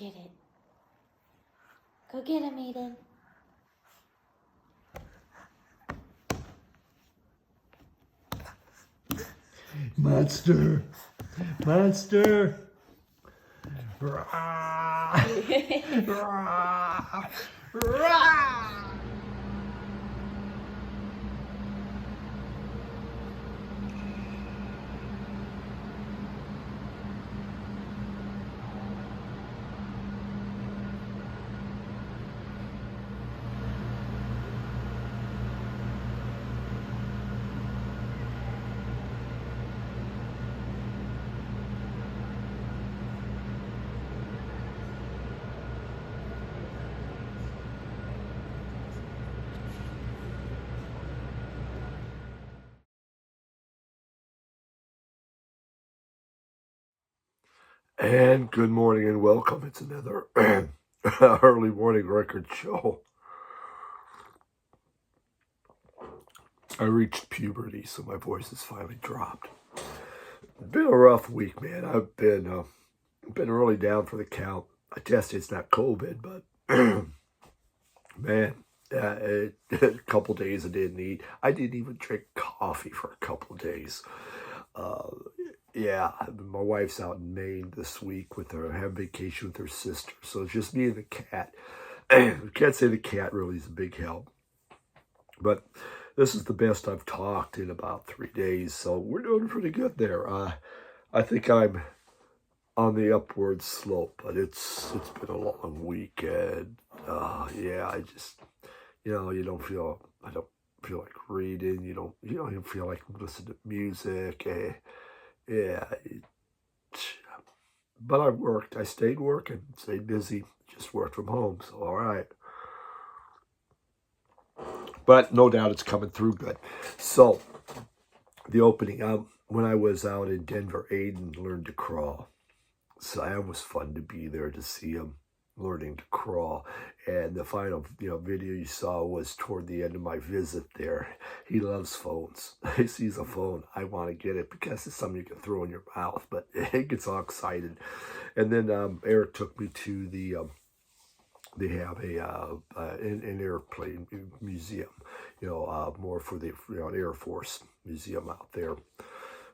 get it. Go get him, Aiden. Monster! Monster! Rah! Rah! Rah! And good morning and welcome. It's another early morning record show. I reached puberty, so my voice has finally dropped. It's been a rough week, man. I've been really down for the count. I tested it's not COVID, but man, a couple days I didn't eat. I didn't even drink coffee for a couple days. Yeah, my wife's out in Maine this week with her, have vacation with her sister. So it's just me and the cat. I can't say the cat really is a big help. But this is the best I've talked in about 3 days. So we're doing pretty good there. I think I'm on the upward slope, but it's been a long week. And yeah, I just, I don't feel like reading. You don't even feel like listening to music. Yeah, but I stayed working, stayed busy, just worked from home, so all right. But no doubt it's coming through good. So, the opening, when I was out in Denver, Aiden learned to crawl. So it was fun to be there to see him learning to crawl. And the final, video you saw was toward the end of my visit there. He loves phones. He sees a phone. I want to get it because it's something you can throw in your mouth, but he gets all excited. And then Eric took me to they have an airplane museum, more for the Air Force museum out there.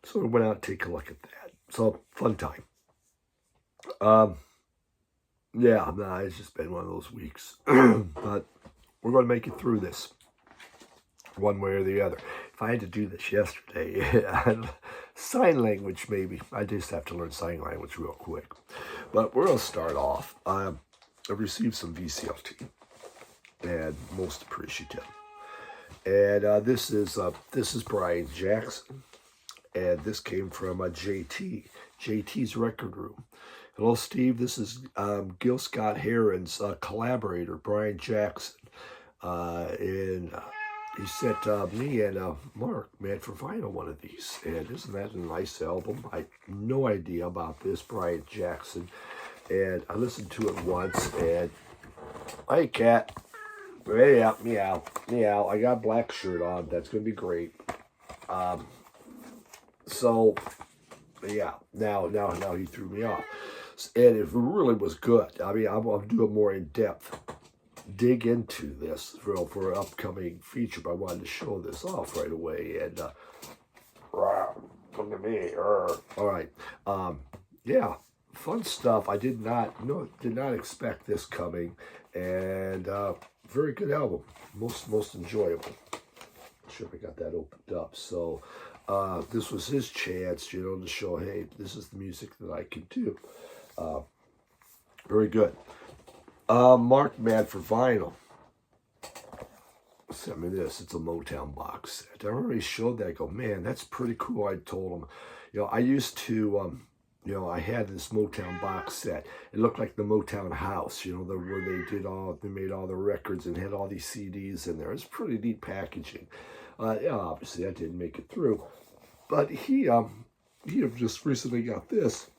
So we went out to take a look at that. So fun time. Yeah, it's just been one of those weeks. But we're going to make it through this one way or the other. If I had to do this yesterday, sign language maybe. I just have to learn sign language real quick. But we're going to start off. I've received some VCLT, and most appreciative. And this is Brian Jackson, and this came from JT's Record Room. Hello, Steve. This is Gil Scott Heron's collaborator, Brian Jackson. And he sent me and Mark, Man for Vinyl, one of these. And isn't that a nice album? I had no idea about this, Brian Jackson. And I listened to it once, and hey, cat. Hey, meow, meow. I got a black shirt on. That's going to be great. So, yeah, now he threw me off. And it really was good. I mean, I'll do a more in-depth dig into this for an upcoming feature, but I wanted to show this off right away. And, look at me. All right. Yeah, fun stuff. I did not expect this coming. And very good album. Most enjoyable. I'm sure I got that opened up. So this was his chance, to show, hey, this is the music that I can do. Very good. Mark, Man for Vinyl, sent me this. It's a Motown box set. I already showed that. I go, man, that's pretty cool. I told him, I used to, I had this Motown box set. It looked like the Motown house, where they made all the records and had all these CDs in there. It's pretty neat packaging. Obviously I didn't make it through, but he just recently got this.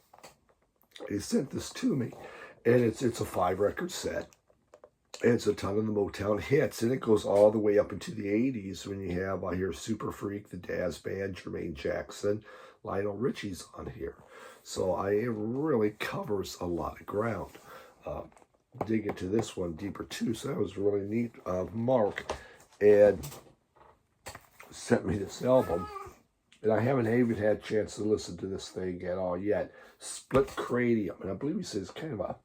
He sent this to me, and it's a 5-record set. And it's a ton of the Motown hits, and it goes all the way up into the 80s when you have, I hear Super Freak, the Dazz Band, Jermaine Jackson, Lionel Richie's on here. So it really covers a lot of ground. dig into this one deeper too. So that was really neat. Mark and sent me this album, and I haven't even had a chance to listen to this thing at all yet. Split Cranium, and I believe he says kind of a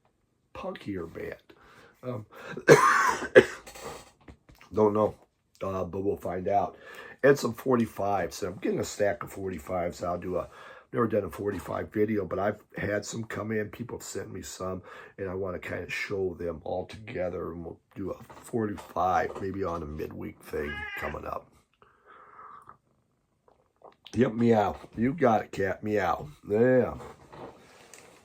punkier band. Don't know, but we'll find out. And some 45s. I'm getting a stack of 45s. I'll do never done a 45 video, but I've had some come in. People have sent me some, and I want to kind of show them all together, and we'll do a 45, maybe on a midweek thing coming up. Yep, meow. You got it, cat. Meow. Yeah.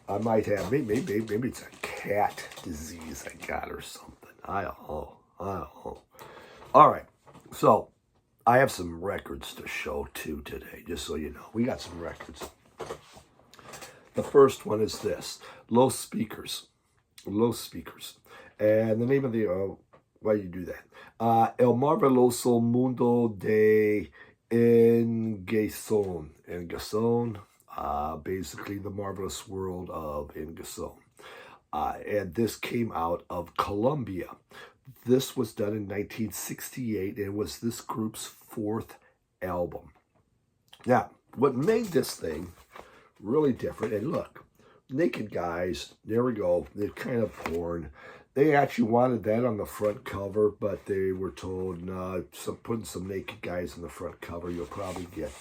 I might have, maybe it's a cat disease I got or something. I don't know. All right. So, I have some records to show too today, just so you know. We got some records. The first one is this. Low Speakers. And the name of the, why do you do that? El Marveloso Mundo de Engason. Basically the marvelous world of Engason. And this came out of Colombia. This was done in 1968 and was this group's fourth album. Now, what made this thing really different, and look, naked guys, there we go, they're kind of porn. They actually wanted that on the front cover, but they were told, no, putting some naked guys on the front cover, you'll probably get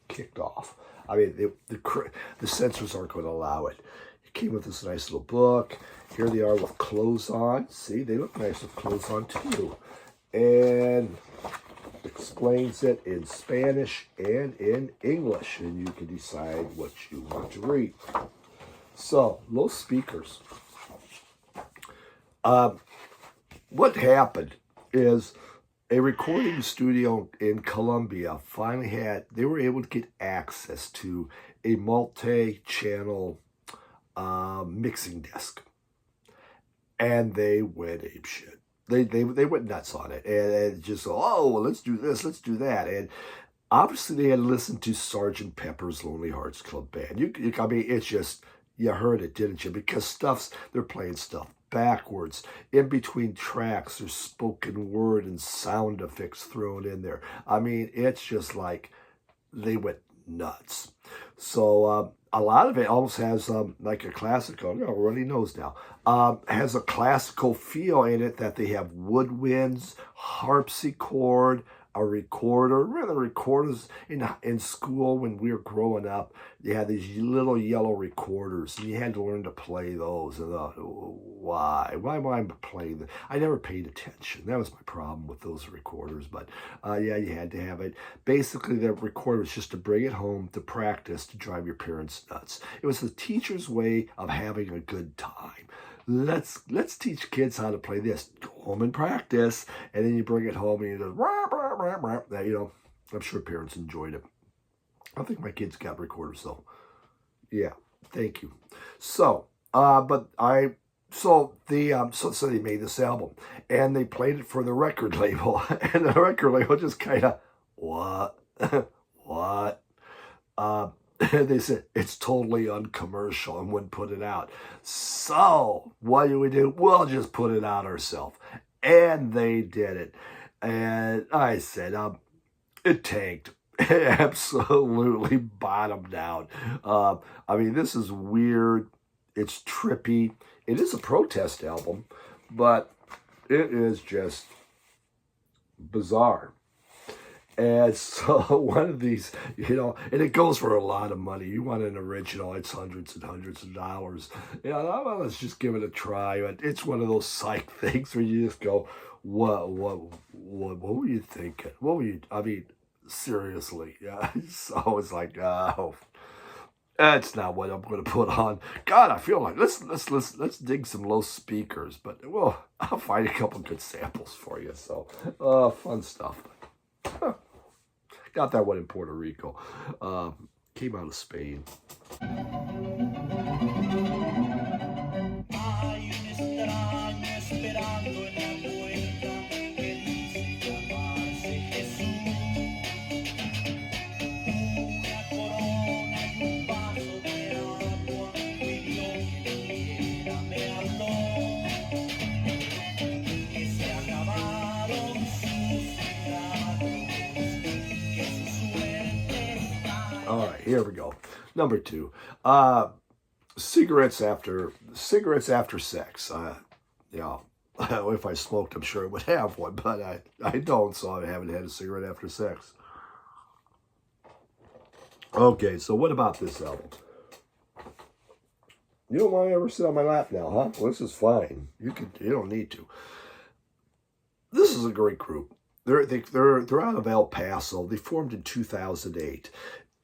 kicked off. I mean, the censors aren't going to allow it. It came with this nice little book. Here they are with clothes on. See, they look nice with clothes on too. And explains it in Spanish and in English. And you can decide what you want to read. So, Low Speakers. What happened is a recording studio in Colombia finally they were able to get access to a multi-channel mixing disc. And they went apeshit. They went nuts on it. And just, oh, well, let's do this, let's do that. And obviously they had listened to Sgt. Pepper's Lonely Hearts Club Band. I mean, it's just, you heard it, didn't you? Because they're playing stuff backwards. In between tracks, there's spoken word and sound effects thrown in there. I mean, it's just like they went nuts. So a lot of it almost has like a classical, everybody knows now, has a classical feel in it, that they have woodwinds, harpsichord, a recorder. Remember the recorders in school when we were growing up? They had these little yellow recorders, and you had to learn to play those. And why am I playing them? I never paid attention. That was my problem with those recorders. But yeah, you had to have it. Basically, the recorder was just to bring it home, to practice, to drive your parents nuts. It was the teacher's way of having a good time. Let's teach kids how to play this. Go home and practice, and then you bring it home and you just rah, rah, rah, rah. That, I'm sure parents enjoyed it. I think my kids got recorders though. Yeah, thank you. So, so they made this album, and they played it for the record label, and the record label just kind of what. They said it's totally uncommercial and wouldn't put it out. So what do? We'll just put it out ourselves. And they did it. And I said, it tanked. It absolutely bottomed out. I mean, this is weird. It's trippy. It is a protest album, but it is just bizarre. And so one of these, and it goes for a lot of money. You want an original, it's hundreds and hundreds of dollars. Let's just give it a try. It's one of those psych things where you just go, what were you thinking? Seriously. Yeah. So it's like, that's not what I'm going to put on. God, I feel like let's dig some Low Speakers, but I'll find a couple good samples for you. So, fun stuff. Got that one in Puerto Rico. Came out of Spain. All right, here we go. Number 2. Cigarettes after sex. Yeah, if I smoked, I'm sure I would have one, but I don't, so I haven't had a cigarette after sex. Okay, so what about this album? You don't want to ever sit on my lap now, huh? Well, this is fine. You don't need to. This is a great group. They're out of El Paso. They formed in 2008.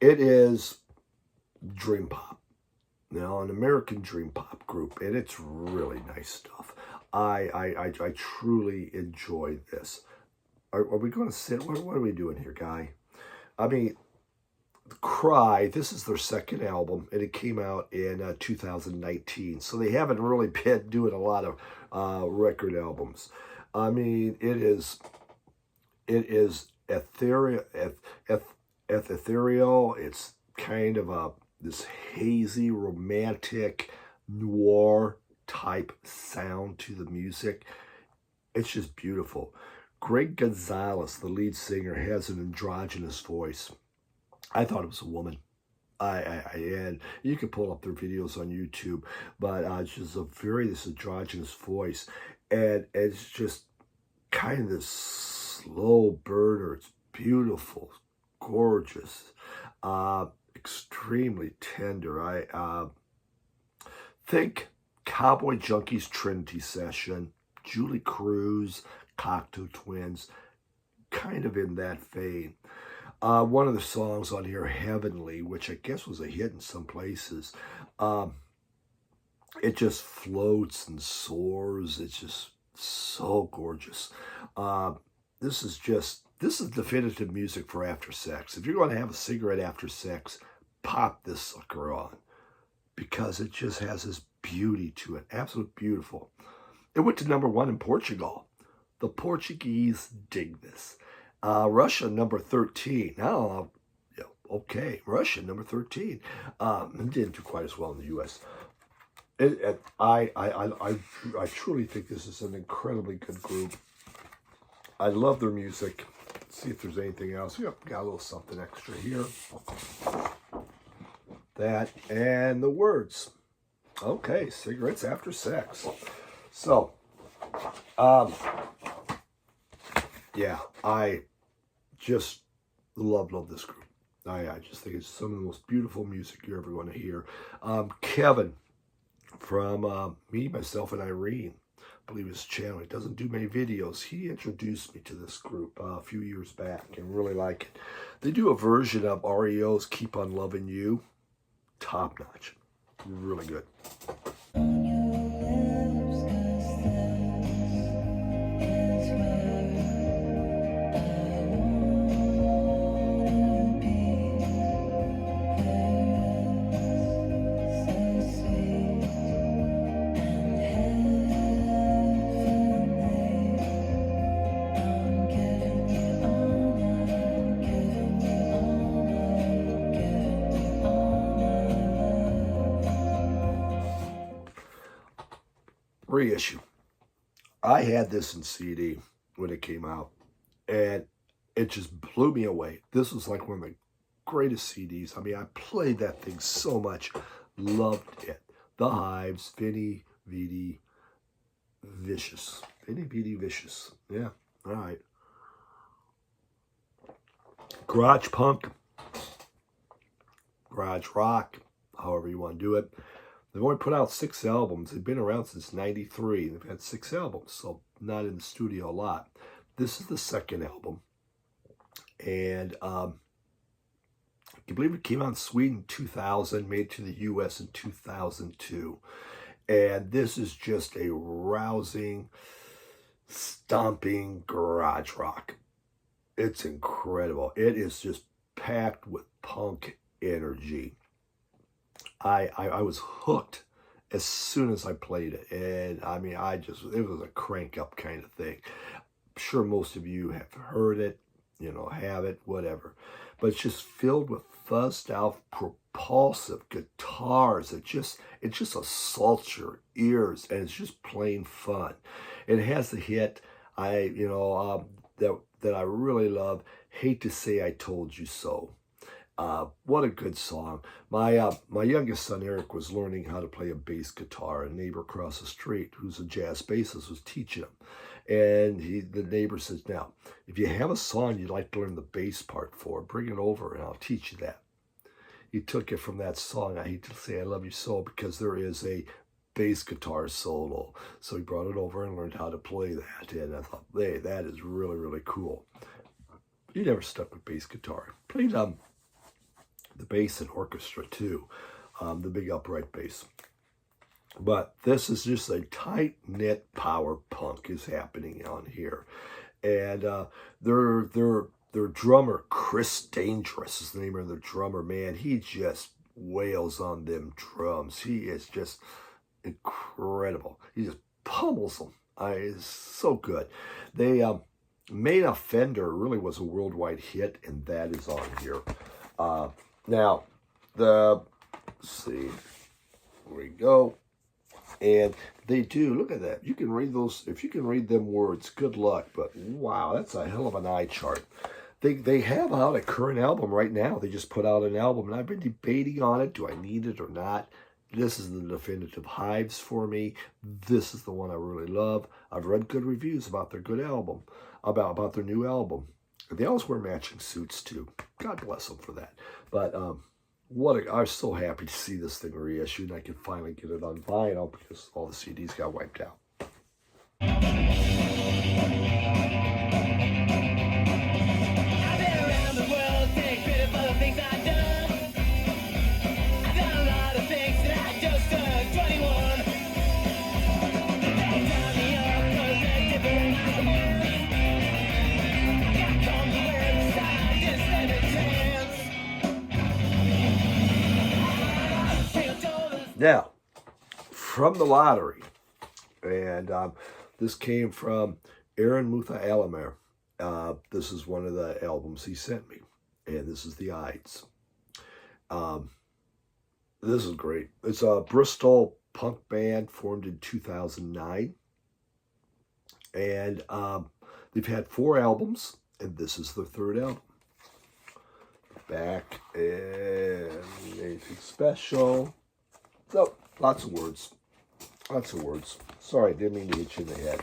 It is dream pop. Now, an American dream pop group, and it's really nice stuff. I truly enjoy this. Are we going to sit? What are we doing here, guy? I mean, Cry, this is their second album, and it came out in 2019. So they haven't really been doing a lot of record albums. I mean, it is ethereal. It's kind of this hazy, romantic, noir type sound to the music. It's just beautiful. Greg Gonzalez, the lead singer, has an androgynous voice. I thought it was a woman. And you can pull up their videos on YouTube, but it's just this androgynous voice, and it's just kind of this slow burner. It's beautiful, gorgeous, extremely tender. I think Cowboy Junkies Trinity Session, Julie Cruz, Cocteau Twins, kind of in that vein. One of the songs on here, Heavenly, which I guess was a hit in some places, it just floats and soars. It's just so gorgeous. This is definitive music for after sex. If you're going to have a cigarette after sex, pop this sucker on, because it just has this beauty to it. Absolutely beautiful. It went to #1 in Portugal. The Portuguese dig this. Russia, number 13. Oh, yeah, okay. Russia, number 13. It didn't do quite as well in the U.S. I truly think this is an incredibly good group. I love their music. Let's see if there's anything else. Yep, got a little something extra here. That and the words. Okay, cigarettes after sex. So, yeah, I just love this group. I just think it's some of the most beautiful music you're ever going to hear. Kevin from Me, Myself, and Irene, I believe his channel. He doesn't do many videos. He introduced me to this group a few years back and really like it. They do a version of REO's Keep on Loving You. Top notch. Really good. Reissue. I had this in CD when it came out, and it just blew me away. This was like one of the greatest CDs. I mean, I played that thing so much. Loved it. The Hives, Vinny, Vidi, Vicious. Vinny, Vidi, Vicious. Yeah, all right. Garage punk, garage rock, however you want to do it. They've only put out 6 albums. They've been around since '93. They've had 6 albums, so not in the studio a lot. This is the second album. And I believe it came out in Sweden in 2000, made it to the U.S. in 2002. And this is just a rousing, stomping garage rock. It's incredible. It is just packed with punk energy. I was hooked as soon as I played it. And I mean, it was a crank up kind of thing. I'm sure most of you have heard it, have it, whatever. But it's just filled with fuzzed out, propulsive guitars. It just assaults your ears, and it's just plain fun. It has the hit that I really love. Hate to Say I Told You So. What a good song. My youngest son, Eric, was learning how to play a bass guitar. A neighbor across the street, who's a jazz bassist, was teaching him. And the neighbor says, now, if you have a song you'd like to learn the bass part for, bring it over and I'll teach you that. He took it from that song, I Hate to Say I Love You So, because there is a bass guitar solo. So he brought it over and learned how to play that. And I thought, hey, that is really, really cool. He never stuck with bass guitar. Played the bass in orchestra too, the big upright bass. But this is just a tight-knit power punk is happening on here. And their drummer, Chris Dangerous is the name of their drummer, man. He just wails on them drums. He is just incredible. He just pummels them. It's so good. They Main Offender really was a worldwide hit, and that is on here. Now, let's see, here we go. And they do, look at that. You can read those, if you can read them words, good luck. But wow, that's a hell of an eye chart. They have out a current album right now. They just put out an album, and I've been debating on it. Do I need it or not? This is the definitive Hives for me. This is the one I really love. I've read good reviews about their good album, about their new album. They always wear matching suits too. God bless them for that. But I'm so happy to see this thing reissued, and I can finally get it on vinyl because all the CDs got wiped out. Now, from the lottery, and this came from Aaron Mutha Alamer. This is one of the albums he sent me, and this is the Hives. This is great. It's a Bristol punk band formed in 2009, and they've had 4 albums, and this is their 3rd album. Back and anything special. So, lots of words. Lots of words. Sorry, didn't mean to hit you in the head.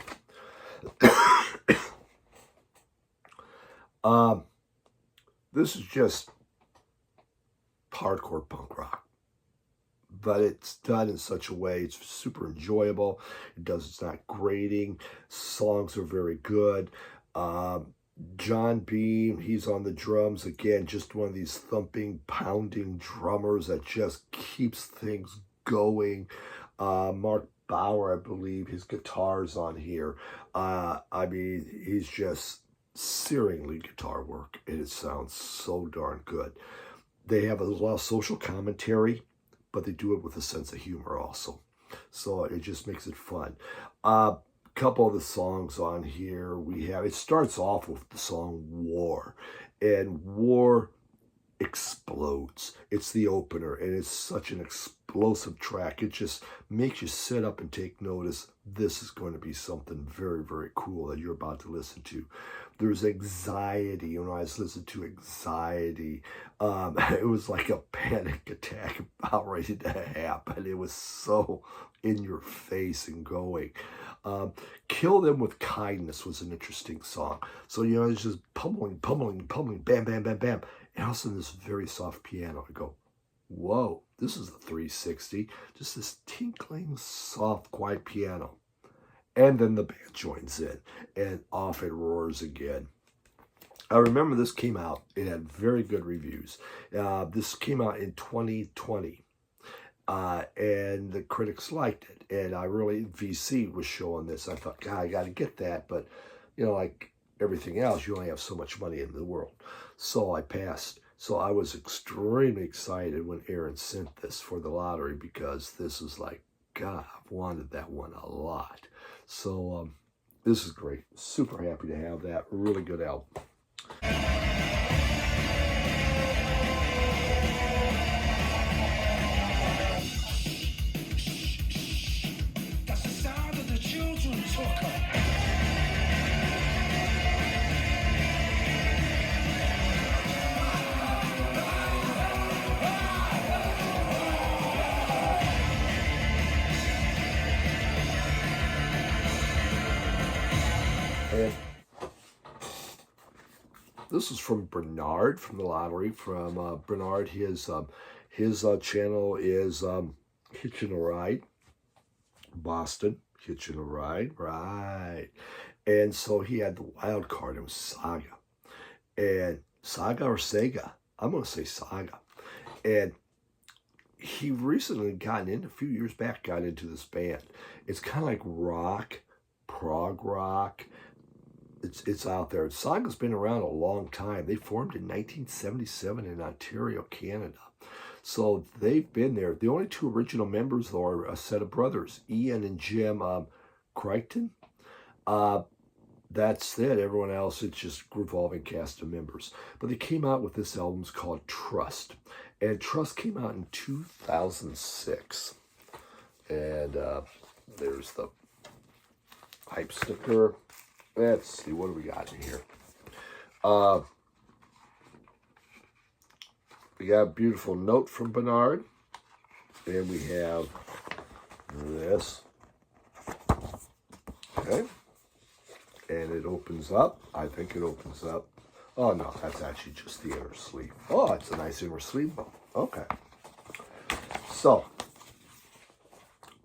This is just hardcore punk rock. But it's done in such a way, it's super enjoyable. It's not grating. Songs are very good. John Beam, he's on the drums. Again, just one of these thumping, pounding drummers that just keeps things going. Mark Bauer, I believe, his guitar's on here. I mean, he's just searingly guitar work, and it sounds so darn good. They have a lot of social commentary, but they do it with a sense of humor also. So it just makes it fun. Couple of the songs on here it starts off with the song War, and War explodes. It's the opener, and it's such an explosive track. It just makes you sit up and take notice. This is going to be something very, very cool that you're about to listen to. There's Anxiety. When I was listening to Anxiety, it was like a panic attack about ready to happen. It was so in your face and going. Kill Them With Kindness was an interesting song. So, it's just pummeling, bam, bam, bam, bam. And also this very soft piano. I go, whoa, this is the 360. Just this tinkling, soft, quiet piano. And then the band joins in, and off it roars again. I remember this came out. It had very good reviews. This came out in 2020. And the critics liked it. And VC was showing this. I thought, God, I got to get that. But, like everything else, you only have so much money in the world. So I passed. So I was extremely excited when Aaron sent this for the lottery, because this is like, God, I've wanted that one a lot. So this is great. Super happy to have that. Really good album. And this is from Bernard from the lottery. From Bernard, his channel is Hitching a Ride, Boston, Hitching a Ride, right. And so he had the wild card. It was Saga. And Saga or Sega? I'm going to say Saga. And he recently a few years back, got into this band. It's kind of like rock, prog rock. It's out there. Saga's been around a long time. They formed in 1977 in Ontario, Canada. So they've been there. The only two original members, though, are a set of brothers, Ian and Jim Crichton. That's it. Everyone else, it's just revolving cast of members. But they came out with this album. It's called Trust. And Trust came out in 2006. And there's the hype sticker. Let's see, what do we got in here? We got a beautiful note from Bernard. And we have this. Okay. And it opens up. I think it opens up. Oh, no, that's actually just the inner sleeve. Oh, it's a nice inner sleeve. Okay. So,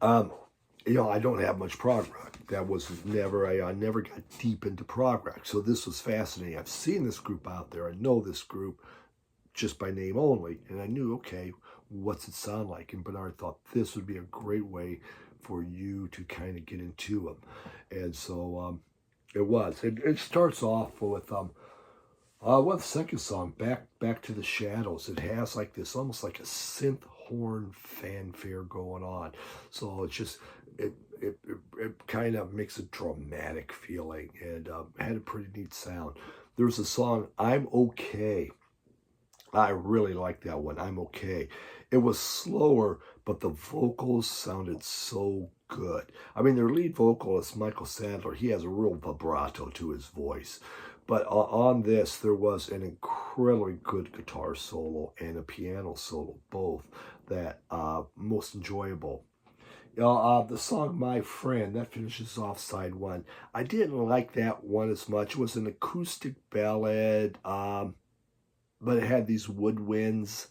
I don't have much prog rock. That was never, I never got deep into prog rock. So this was fascinating. I've seen this group out there. I know this group just by name only. And I knew, okay, what's it sound like? And Bernard thought this would be a great way for you to kind of get into them. And so it was. It starts off with, the second song, Back to the Shadows. It has like this, almost like a synth horn fanfare going on. So it's just, it kind of makes a dramatic feeling, and had a pretty neat sound. There's a song, I'm Okay. I really like that one, I'm Okay. It was slower, but the vocals sounded so good. I mean, their lead vocalist, Michael Sadler, he has a real vibrato to his voice. But on this, there was an incredibly good guitar solo and a piano solo, both that most enjoyable. The song My Friend, that finishes off side one. I didn't like that one as much. It was an acoustic ballad, but it had these woodwinds.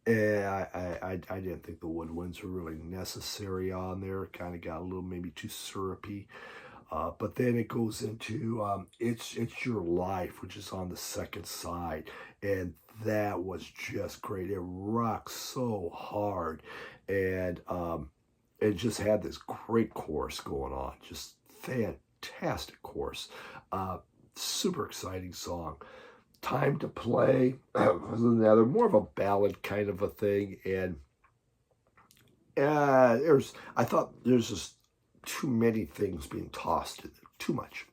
And I didn't think the woodwinds were really necessary on there. Kind of got a little maybe too syrupy. But then it goes into It's Your Life, which is on the second side. And that was just great. It rocks so hard. And it just had this great chorus going on. Just fantastic chorus. Super exciting song. Time to Play was another, more of a ballad kind of a thing. And I thought there's just too many things being tossed in there. Too much.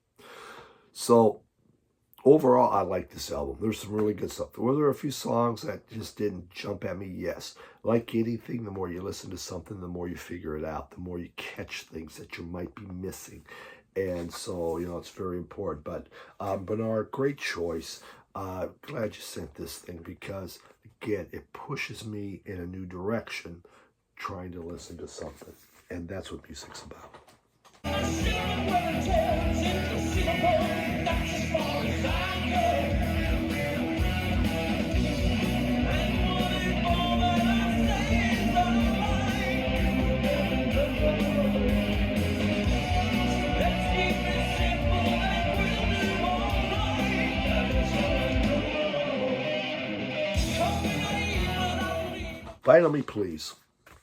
So overall, I like this album. There's some really good stuff. Were there a few songs that just didn't jump at me? Yes. Like anything, the more you listen to something, the more you figure it out, the more you catch things that you might be missing. And so, it's very important. But Bernard, great choice. Glad you sent this thing because, again, it pushes me in a new direction trying to listen to something. And that's what music's about. Vinyl Me Please.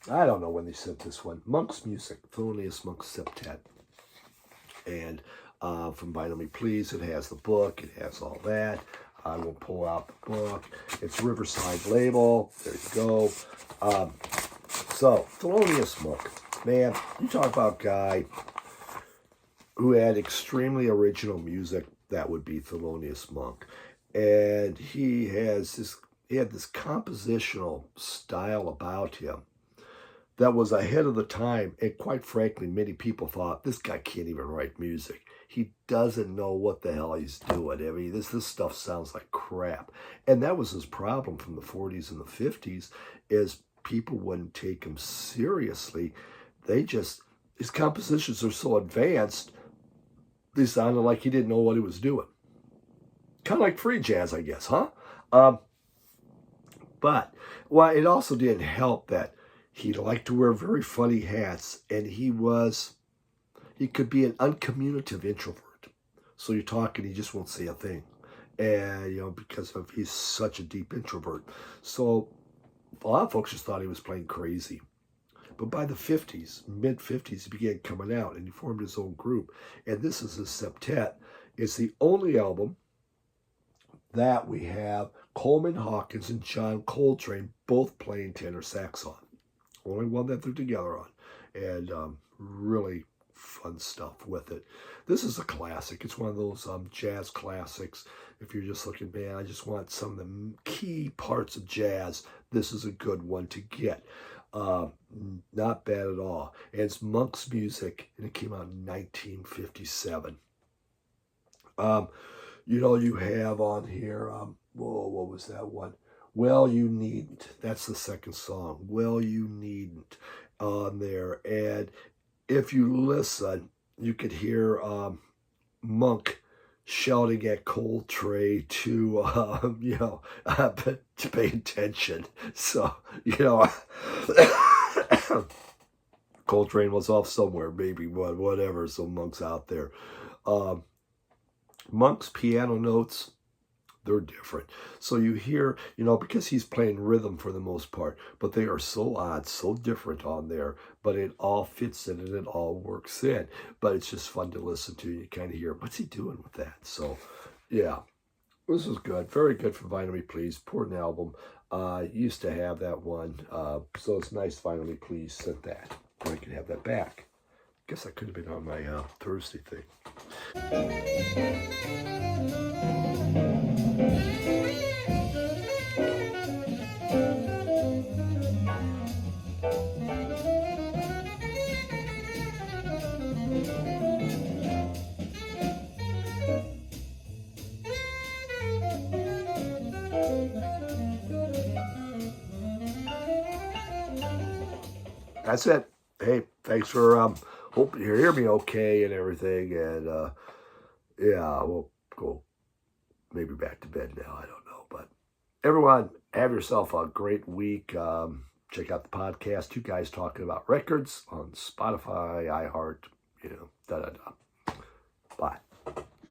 I don't know when they sent this one. Monk's Music, Thelonious Monk Septet. And from Vinyl Me Please, it has the book, it has all that. I will pull out the book. It's Riverside label. There you go. So, Thelonious Monk. Man, you talk about a guy who had extremely original music. That would be Thelonious Monk. And he had this compositional style about him that was ahead of the time. And quite frankly, many people thought, this guy can't even write music. He doesn't know what the hell he's doing. I mean, this stuff sounds like crap. And that was his problem from the 40s and the 50s, is people wouldn't take him seriously. His compositions are so advanced, they sounded like he didn't know what he was doing. Kind of like free jazz, I guess, huh? But, well, it also didn't help that he liked to wear very funny hats, and he could be an uncommunicative introvert. So you're talking, he just won't say a thing. And, because he's such a deep introvert. So a lot of folks just thought he was playing crazy. But by the 50s, mid-50s, he began coming out, and he formed his own group. And this is his septet. It's the only album that we have Coleman Hawkins and John Coltrane both playing tenor sax on. Only one that they're together on. And really fun stuff with it. This is a classic. It's one of those jazz classics. If you're just looking, man, I just want some of the key parts of jazz, this is a good one to get. Not bad at all. And it's Monk's music, and it came out in 1957. You have on here, what was that one? Well, You Needn't. That's the second song. Well, You Needn't on there. And if you listen, you could hear Monk shouting at Coltrane to pay attention. So, Coltrane was off somewhere, maybe, whatever. So Monk's out there. Monk's piano notes, they're different. So you hear, because he's playing rhythm for the most part, but they are so odd, so different on there, but it all fits in and it all works in. But it's just fun to listen to. You kind of hear, what's he doing with that? So, yeah, this is good. Very good for Vinyl Me Please. Important album. Used to have that one. So it's nice Vinyl Me Please sent that. I can have that back. Guess that could have been on my Thursday thing. That's it. Hey, thanks for hope you hear me okay and everything. And yeah, we'll go maybe back to bed now. I don't know. But everyone, have yourself a great week. Check out the podcast. Two guys talking about records on Spotify, iHeart, da da da.